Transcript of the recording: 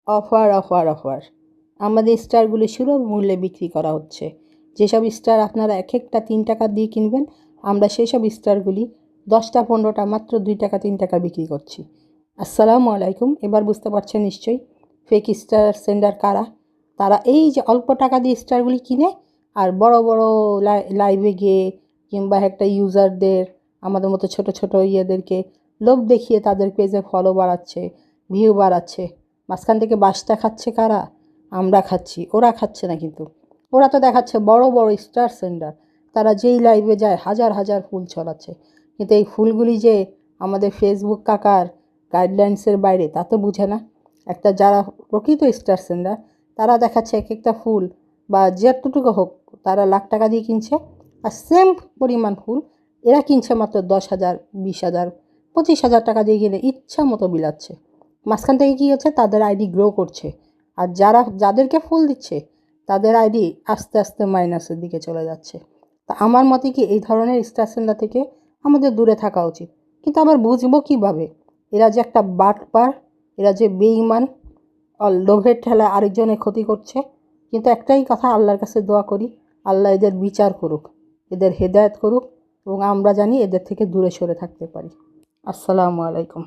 Offer offer offer আমাদের স্টারগুলি সুলভ মূল্যে বিক্রি করা হচ্ছে। যেসব স্টার আপনারা এক একটা 3 টাকা দিয়ে কিনবেন, আমরা সেই সব স্টারগুলি 10টা 15টা মাত্র 2 টাকা 3 টাকা বিক্রি করছি। আসসালামু আলাইকুম। এবার বুঝতে পারছেন নিশ্চয়ই ফেক স্টার সেন্ডার কারা। তারা এই যে অল্প টাকা দিয়ে স্টারগুলি কিনে আর বড় বড় লাইভে গিয়ে কিংবা একটা ইউজারদের, আমাদের মতো ছোট ছোট ইয়েদেরকে লোভ দেখিয়ে তাদের পেজে ফলো বাড়াচ্ছে, ভিউ বাড়াচ্ছে। মাঝখান থেকে বাসটা খাচ্ছে কারা? আমরা খাচ্ছি, ওরা খাচ্ছে না। কিন্তু ওরা তো দেখাচ্ছে বড় বড় স্টার সেন্ডার, তারা যেই লাইভে যায় হাজার হাজার ফুল ছড়াচ্ছে। কিন্তু এই ফুলগুলি যে আমাদের ফেসবুক কাকার গাইডলাইন্সের বাইরে তা তো বুঝে না। একটা যারা প্রকৃত স্টার সেন্ডার তারা দেখাচ্ছে এক একটা ফুল বা যতটুকু হোক তারা লাখ টাকা দিয়ে কিনছে, আর সেম পরিমাণ ফুল এরা কিনছে মাত্র 10,000, 20,000, 25,000 টাকা দিয়ে কিনে ইচ্ছা মতো বিলাচ্ছে। মাঝখান থেকে কী হচ্ছে, তাদের আইডি গ্রো করছে, আর যাদেরকে ফুল দিচ্ছে তাদের আইডি আস্তে আস্তে মাইনাসের দিকে চলে যাচ্ছে। তা আমার মতে কি এই ধরনের স্টার সেন্ডার থেকে আমাদের দূরে থাকা উচিত। কিন্তু আবার বুঝবো কীভাবে এরা যে একটা বাটপার, এরা যে বেঈমান, লোভের ঠেলা আরেকজনের ক্ষতি করছে। কিন্তু একটাই কথা, আল্লাহর কাছে দোয়া করি, আল্লাহ এদের বিচার করুক, এদের হেদায়েত করুক এবং আমরা জানি এদের থেকে দূরে সরে থাকতে পারি। আসসালামু আলাইকুম।